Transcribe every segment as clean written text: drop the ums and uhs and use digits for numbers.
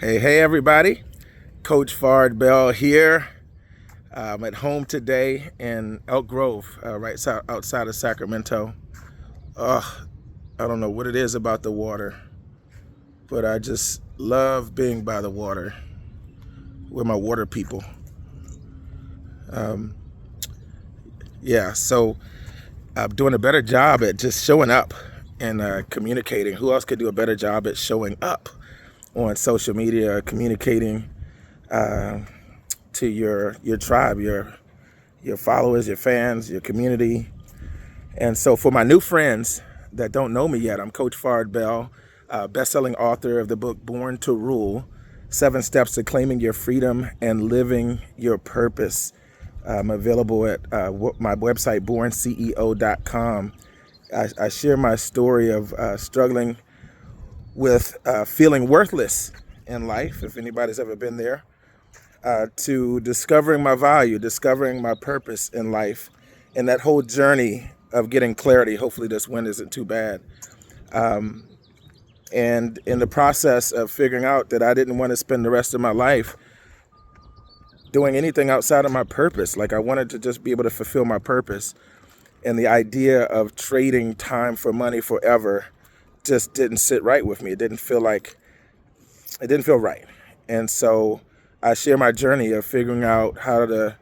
Hey, everybody. Coach Fard Bell here. I'm at home today in Elk Grove, outside of Sacramento. I don't know what it is about the water, but I just love being by the water with my water people. So I'm doing a better job at just showing up and communicating. Who else could do a better job at showing up on social media, communicating to your tribe, your followers, your fans, your community? And so for my new friends that don't know me yet, I'm Coach Fard Bell, best-selling author of the book Born to Rule, 7 Steps to Claiming Your Freedom and Living Your Purpose. I'm available at my website, BornCEO.com. I share my story of struggling with feeling worthless in life, if anybody's ever been there, to discovering my value, discovering my purpose in life, and that whole journey of getting clarity. Hopefully this wind isn't too bad. And in the process of figuring out that I didn't want to spend the rest of my life doing anything outside of my purpose. Like I wanted to just be able to fulfill my purpose. And the idea of trading time for money forever just didn't sit right with me. It didn't feel right. And so I share my journey of figuring out how to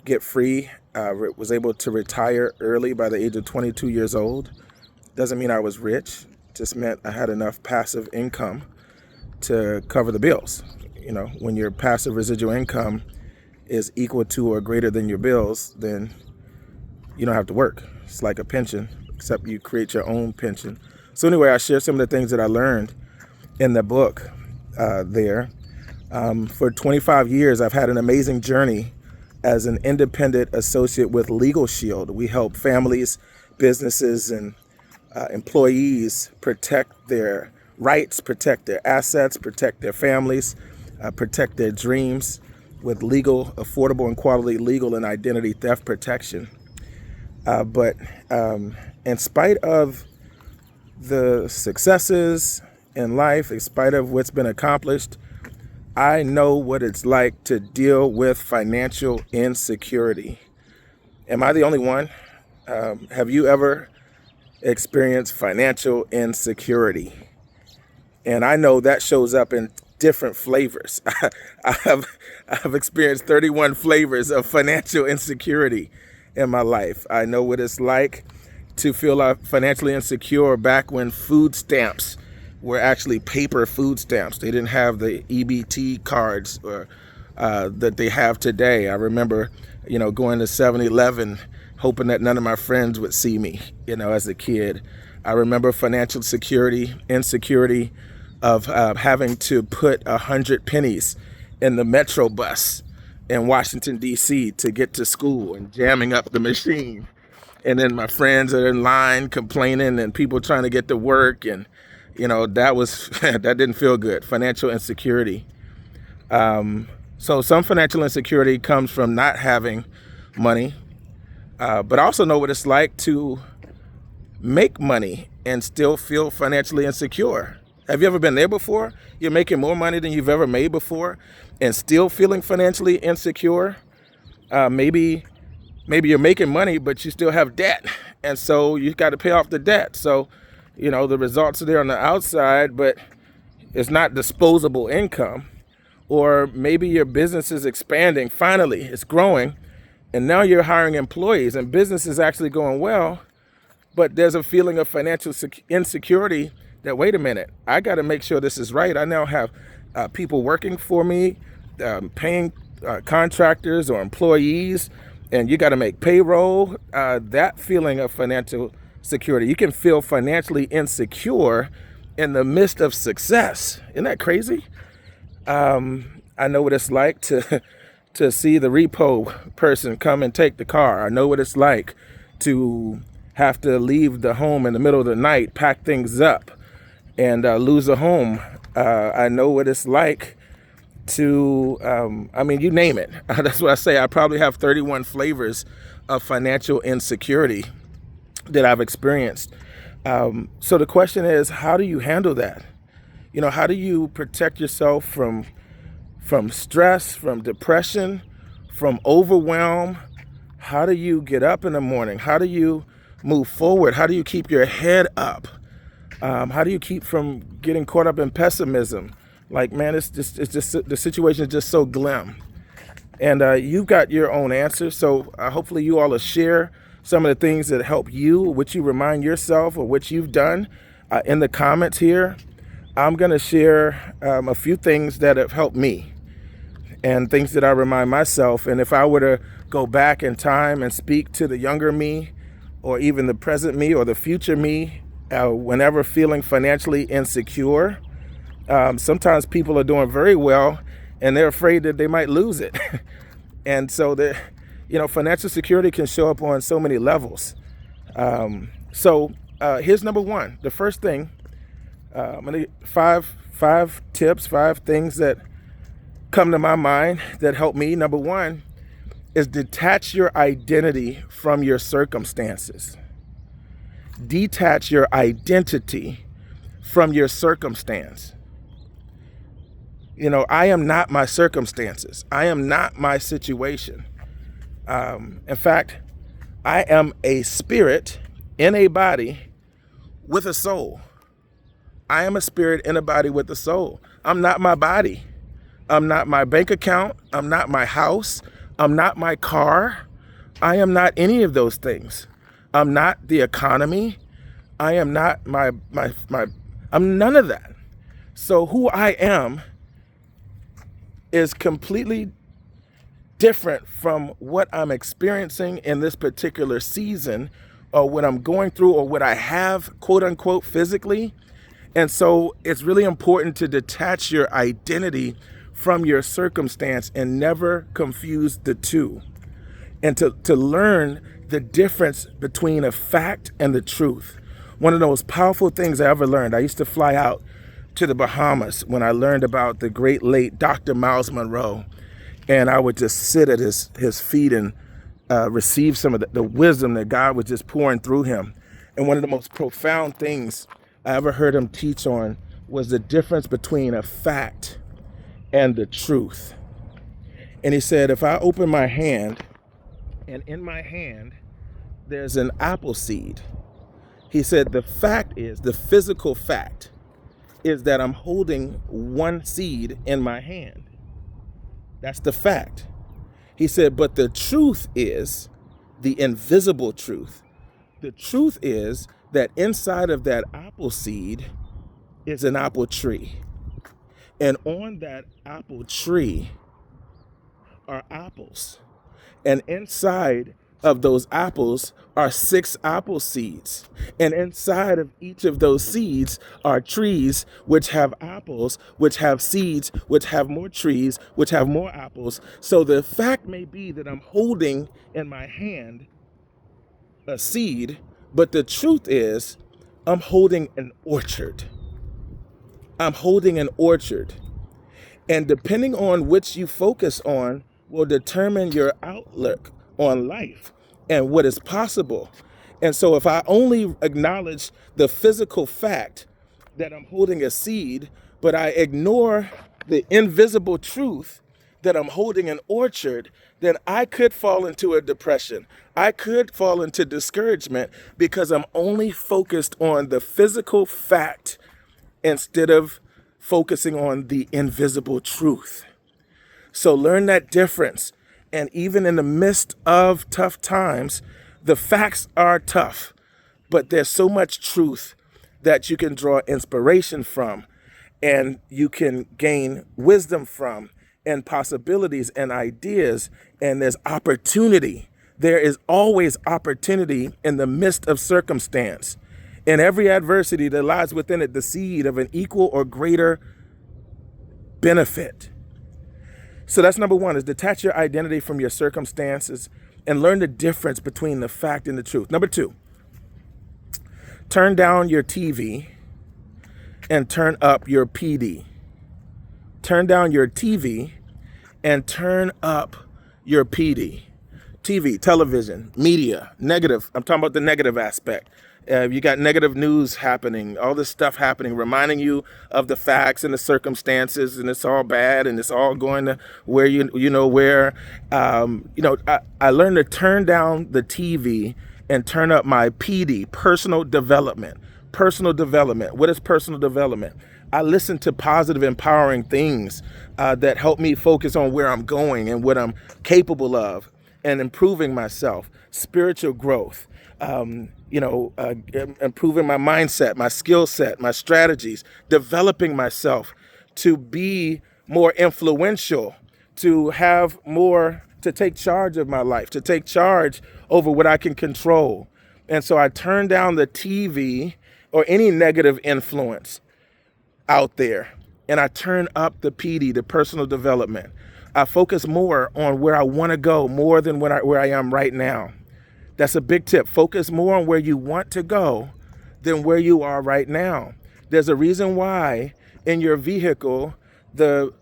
get free. Was able to retire early by the age of 22 years old. Doesn't mean I was rich. Just meant I had enough passive income to cover the bills. You know, when your passive residual income is equal to or greater than your bills, then you don't have to work. It's like a pension, except you create your own pension. So anyway, I share some of the things that I learned in the book there. For 25 years, I've had an amazing journey as an independent associate with Legal Shield. We help families, businesses, and employees protect their rights, protect their assets, protect their families, protect their dreams with legal, affordable, and quality legal and identity theft protection. But in spite of the successes in life, in spite of what's been accomplished, I know what it's like to deal with financial insecurity. Am I the only one? Have you ever experienced financial insecurity? And I know that shows up in different flavors. I've experienced 31 flavors of financial insecurity in my life. I know what it's like to feel financially insecure back when food stamps were actually paper food stamps. They didn't have the EBT cards that they have today. I remember, going to 7-Eleven hoping that none of my friends would see me, as a kid. I remember financial insecurity of having to put 100 pennies in the Metro bus in Washington, D.C. to get to school and jamming up the machine. And then my friends are in line complaining and people trying to get to work. And, that didn't feel good. Financial insecurity. So some financial insecurity comes from not having money, but I also know what it's like to make money and still feel financially insecure. Have you ever been there before? You're making more money than you've ever made before and still feeling financially insecure. Maybe you're making money, but you still have debt. And so you've got to pay off the debt. So, the results are there on the outside, but it's not disposable income. Or maybe your business is expanding. Finally, it's growing. And now you're hiring employees and business is actually going well. But there's a feeling of financial insecurity that, wait a minute, I got to make sure this is right. I now have people working for me, paying contractors or employees, and you got to make payroll. That feeling of financial security. You can feel financially insecure in the midst of success. Isn't that crazy? I know what it's like to see the repo person come and take the car. I know what it's like to have to leave the home in the middle of the night, pack things up, and lose a home. I know what it's like to, you name it. That's what I say. I probably have 31 flavors of financial insecurity that I've experienced. So the question is, how do you handle that? How do you protect yourself from stress, from depression, from overwhelm? How do you get up in the morning? How do you move forward? How do you keep your head up? How do you keep from getting caught up in pessimism? Like, man, it's just the situation is just so glim. And you've got your own answer. So hopefully you all will share some of the things that help you, which you remind yourself or which you've done in the comments here. I'm going to share a few things that have helped me and things that I remind myself. And if I were to go back in time and speak to the younger me, or even the present me or the future me, whenever feeling financially insecure, sometimes people are doing very well and they're afraid that they might lose it. And so financial security can show up on so many levels. So here's number one. The first thing, five tips, 5 things that come to my mind that help me. Number one is detach your identity from your circumstances. Detach your identity from your circumstance. I am not my circumstances. I am not my situation. In fact, I am a spirit in a body with a soul. I am a spirit in a body with a soul. I'm not my body. I'm not my bank account. I'm not my house. I'm not my car. I am not any of those things. I'm not the economy. I am not I'm none of that. So who I am is completely different from what I'm experiencing in this particular season, or what I'm going through, or what I have, quote unquote, physically. And so it's really important to detach your identity from your circumstance and never confuse the two. And to learn the difference between a fact and the truth. One of the most powerful things I ever learned, I used to fly out to the Bahamas when I learned about the great late Dr. Miles Monroe. And I would just sit at his feet and receive some of the wisdom that God was just pouring through him. And one of the most profound things I ever heard him teach on was the difference between a fact and the truth. And he said, if I open my hand, and in my hand there's an apple seed, he said the physical fact is that I'm holding one seed in my hand. That's the fact. He said, but the truth is the invisible truth. The truth is that inside of that apple seed is an apple tree. And on that apple tree are apples. And inside of those apples are 6 apple seeds. And inside of each of those seeds are trees which have apples, which have seeds, which have more trees, which have more apples. So the fact may be that I'm holding in my hand a seed, but the truth is I'm holding an orchard. I'm holding an orchard. And depending on which you focus on will determine your outlook on life and what is possible. And so if I only acknowledge the physical fact that I'm holding a seed, but I ignore the invisible truth that I'm holding an orchard, then I could fall into a depression. I could fall into discouragement because I'm only focused on the physical fact instead of focusing on the invisible truth. So learn that difference. And even in the midst of tough times, the facts are tough, but there's so much truth that you can draw inspiration from, and you can gain wisdom from, and possibilities and ideas, and there's opportunity. There is always opportunity in the midst of circumstance. In every adversity, there lies within it the seed of an equal or greater benefit. So that's number one, is detach your identity from your circumstances and learn the difference between the fact and the truth. Number 2, turn down your TV and turn up your PD. Turn down your TV and turn up your PD. TV, television, media, negative. I'm talking about the negative aspect. You got negative news happening, all this stuff happening, reminding you of the facts and the circumstances, and it's all bad, and it's all going to where you know where. I learned to turn down the TV and turn up my PD, personal development. Personal development. What is personal development? I listen to positive, empowering things that help me focus on where I'm going and what I'm capable of, and improving myself. Spiritual growth. Improving my mindset, my skill set, my strategies, developing myself to be more influential, to have more, to take charge of my life, to take charge over what I can control. And so I turn down the TV or any negative influence out there, and I turn up the PD, the personal development. I focus more on where I want to go more than where I am right now. That's a big tip. Focus more on where you want to go than where you are right now. There's a reason why in your vehicle, the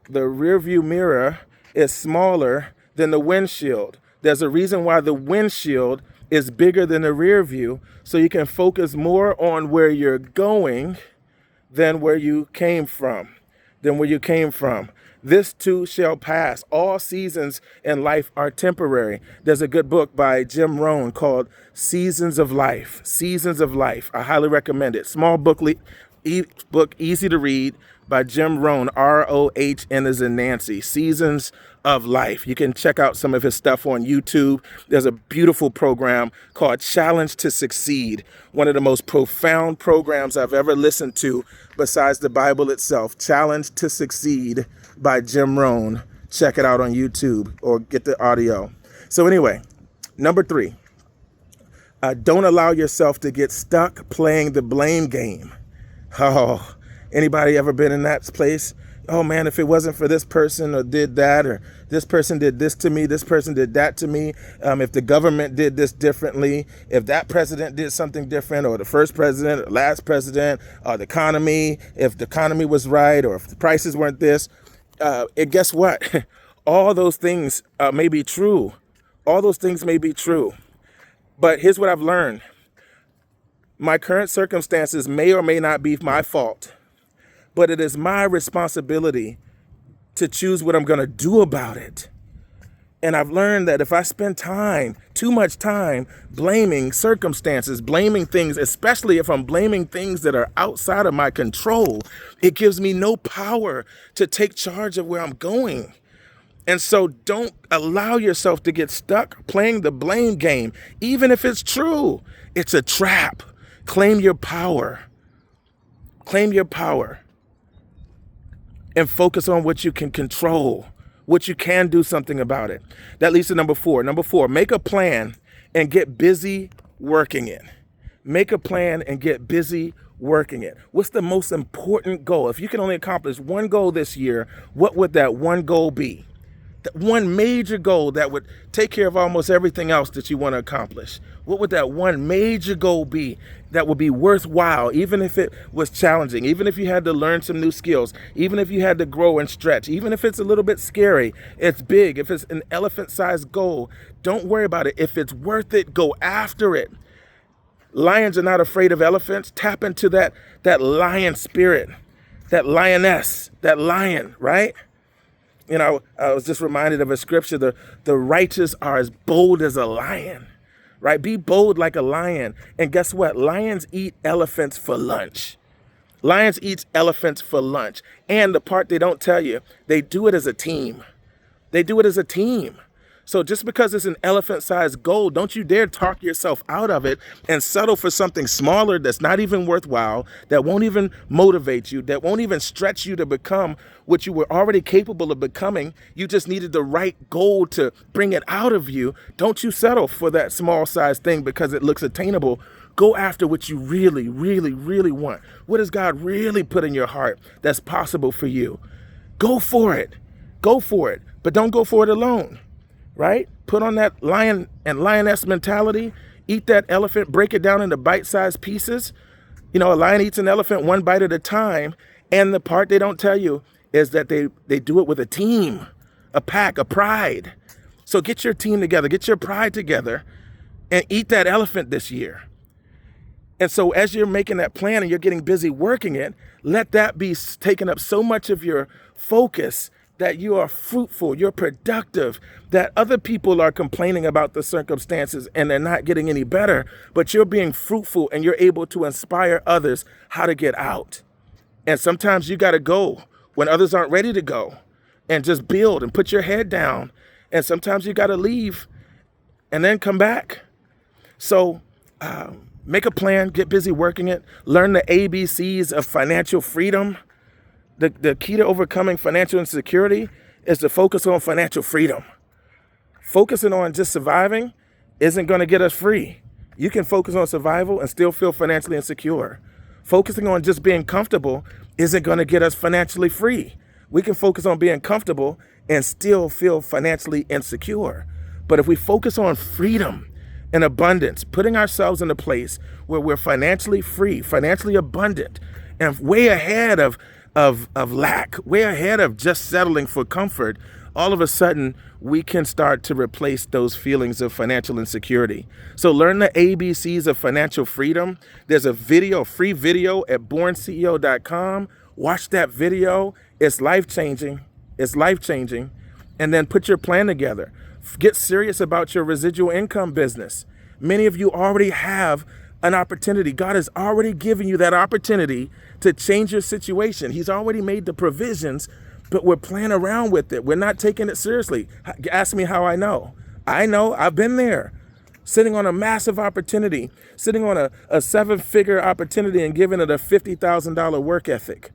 rear view mirror is smaller than the windshield. There's a reason why the windshield is bigger than the rear view, so you can focus more on where you're going than where you came from. This too shall pass. All seasons in life are temporary. There's a good book by Jim Rohn called Seasons of Life. Seasons of Life. I highly recommend it. Small book, easy to read, by Jim Rohn, ROHN as in Nancy. Seasons of Life. You can check out some of his stuff on YouTube. There's a beautiful program called Challenge to Succeed. One of the most profound programs I've ever listened to besides the Bible itself. Challenge to Succeed by Jim Rohn. Check it out on YouTube or get the audio. So anyway, number 3, don't allow yourself to get stuck playing the blame game. Oh, anybody ever been in that place? Oh man, if it wasn't for this person or did that, or this person did this to me, this person did that to me, if the government did this differently, if that president did something different, or the first president, or last president, or the economy, if the economy was right, or if the prices weren't this, guess what? All those things may be true. All those things may be true. But here's what I've learned. My current circumstances may or may not be my fault, but it is my responsibility to choose what I'm going to do about it. And I've learned that if I spend too much time blaming circumstances, blaming things, especially if I'm blaming things that are outside of my control, it gives me no power to take charge of where I'm going. And so don't allow yourself to get stuck playing the blame game. Even if it's true, it's a trap. Claim your power. Claim your power. And focus on what you can control, what you can do something about it. That leads to number 4. Number 4, make a plan and get busy working it. Make a plan and get busy working it. What's the most important goal? If you can only accomplish one goal this year, what would that one goal be? That one major goal that would take care of almost everything else that you want to accomplish. What would that one major goal be that would be worthwhile, even if it was challenging, even if you had to learn some new skills, even if you had to grow and stretch, even if it's a little bit scary, it's big. If it's an elephant-sized goal, don't worry about it. If it's worth it, go after it. Lions are not afraid of elephants. Tap into that lion spirit, that lioness, that lion, right? You know, I was just reminded of a scripture, the righteous are as bold as a lion, right? Be bold like a lion. And guess what? Lions eat elephants for lunch. Lions eat elephants for lunch. And the part they don't tell you, they do it as a team. They do it as a team. So just because it's an elephant-sized goal, don't you dare talk yourself out of it and settle for something smaller that's not even worthwhile, that won't even motivate you, that won't even stretch you to become what you were already capable of becoming. You just needed the right goal to bring it out of you. Don't you settle for that small-sized thing because it looks attainable. Go after what you really, really, really want. What does God really put in your heart that's possible for you? Go for it. Go for it. But don't go for it alone. Right? Put on that lion and lioness mentality. Eat that elephant, break it down into bite-sized pieces. You know, a lion eats an elephant one bite at a time. And the part they don't tell you is that they do it with a team, a pack, a pride. So get your team together, get your pride together, and eat that elephant this year. And so as you're making that plan and you're getting busy working it, let that be taking up so much of your focus that you are fruitful, you're productive, that other people are complaining about the circumstances and they're not getting any better, but you're being fruitful and you're able to inspire others how to get out. And sometimes you got to go when others aren't ready to go and just build and put your head down. And sometimes you got to leave and then come back. So make a plan, get busy working it, learn the ABCs of financial freedom. The key to overcoming financial insecurity is to focus on financial freedom. Focusing on just surviving isn't going to get us free. You can focus on survival and still feel financially insecure. Focusing on just being comfortable isn't going to get us financially free. We can focus on being comfortable and still feel financially insecure. But if we focus on freedom and abundance, putting ourselves in a place where we're financially free, financially abundant, and way ahead of lack, way ahead of just settling for comfort, all of a sudden we can start to replace those feelings of financial insecurity. So learn the ABCs of financial freedom. There's a free video at BornCEO.com. Watch that video. It's life-changing. It's life-changing. And then put your plan together. Get serious about your residual income business. Many of you already have an opportunity. God has already given you that opportunity to change your situation. He's already made the provisions, but we're playing around with it. We're not taking it seriously. Ask me how I know. I know, I've been there, sitting on a massive opportunity, sitting on a 7-figure opportunity and giving it a $50,000 work ethic,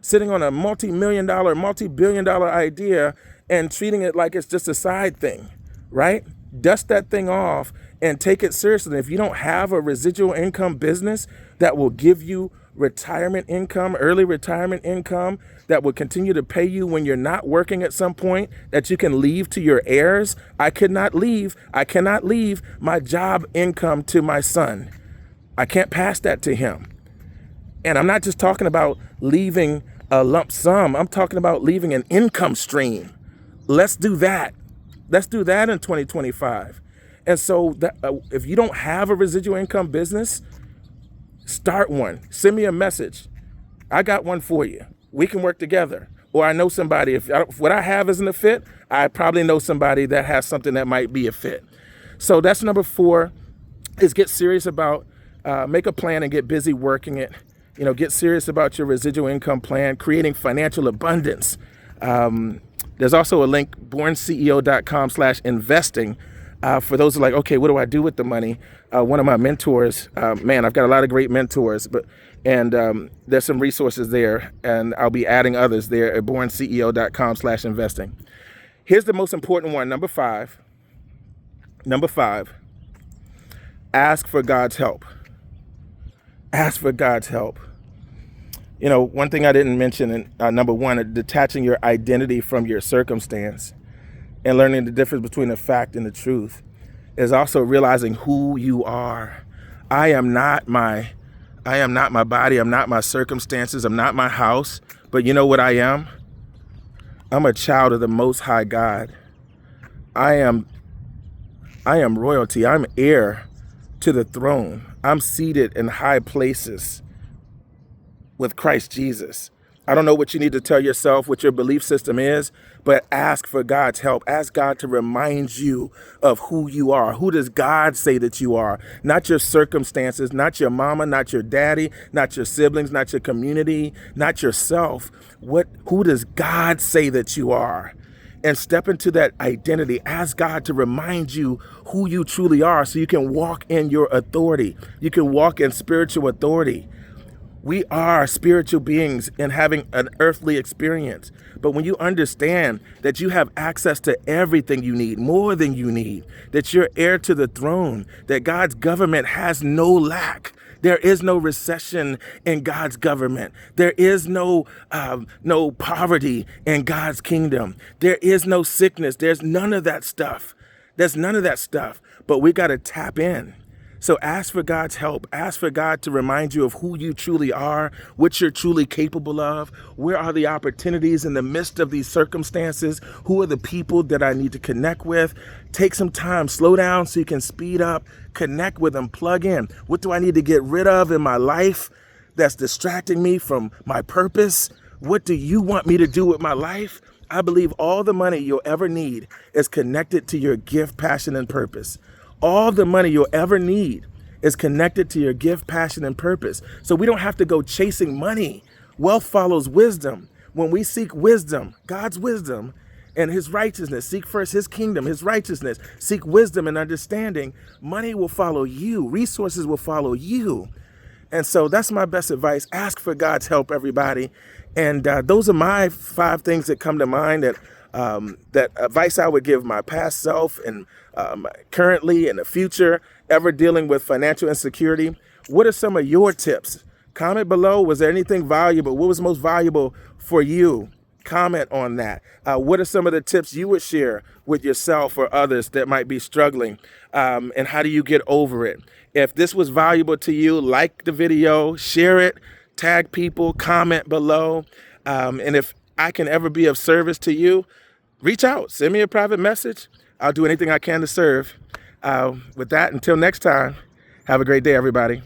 sitting on a multi-million dollar, multi-billion dollar idea and treating it like it's just a side thing, right? Dust that thing off and take it seriously. If you don't have a residual income business that will give you retirement income, early retirement income, that will continue to pay you when you're not working at some point, that you can leave to your heirs. I cannot leave my job income to my son. I can't pass that to him. And I'm not just talking about leaving a lump sum. I'm talking about leaving an income stream. Let's do that. Let's do that in 2025. And so if you don't have a residual income business, start one. Send me a message. I got one for you. We can work together. Or I know somebody. If what I have isn't a fit, I probably know somebody that has something that might be a fit. So that's number 4, is get serious about, make a plan and get busy working it. You know, get serious about your residual income plan, creating financial abundance. There's also a link, BornCEO.com/investing. For those who are like, okay, what do I do with the money? One of my mentors, I've got a lot of great mentors, and there's some resources there, and I'll be adding others there at BornCEO.com/investing. Here's the most important one, number 5. Number 5, ask for God's help. Ask for God's help. You know, one thing I didn't mention in number 1, detaching your identity from your circumstance and learning the difference between the fact and the truth, is also realizing who you are. I am not my body. I'm not my circumstances. I'm not my house. But you know what I am? I'm a child of the Most High God. I am royalty. I'm heir to the throne. I'm seated in high places with Christ Jesus. I don't know what you need to tell yourself, what your belief system is, but ask for God's help. Ask God to remind you of who you are. Who does God say that you are? Not your circumstances, not your mama, not your daddy, not your siblings, not your community, not yourself. Who does God say that you are? And step into that identity. Ask God to remind you who you truly are so you can walk in your authority. You can walk in spiritual authority. We are spiritual beings and having an earthly experience. But when you understand that you have access to everything you need, more than you need, that you're heir to the throne, that God's government has no lack. There is no recession in God's government. There is no poverty in God's kingdom. There is no sickness. There's none of that stuff. There's none of that stuff. But we got to tap in. So ask for God's help. Ask for God to remind you of who you truly are, what you're truly capable of. Where are the opportunities in the midst of these circumstances? Who are the people that I need to connect with? Take some time, slow down so you can speed up, connect with them, plug in. What do I need to get rid of in my life that's distracting me from my purpose? What do you want me to do with my life? I believe all the money you'll ever need is connected to your gift, passion, and purpose. All the money you'll ever need is connected to your gift, passion, and purpose. So we don't have to go chasing money. Wealth follows wisdom. When we seek wisdom, God's wisdom and his righteousness, seek first his kingdom, his righteousness, seek wisdom and understanding, money will follow you. Resources will follow you. And so that's my best advice. Ask for God's help, everybody. And those are my 5 things that come to mind that advice I would give my past self and currently in the future, ever dealing with financial insecurity. What are some of your tips? Comment below. Was there anything valuable? What was most valuable for you? Comment on that. What are some of the tips you would share with yourself or others that might be struggling? And how do you get over it? If this was valuable to you, like the video, share it, tag people, comment below. And if I can ever be of service to you, reach out, send me a private message. I'll do anything I can to serve. With that, until next time, have a great day, everybody.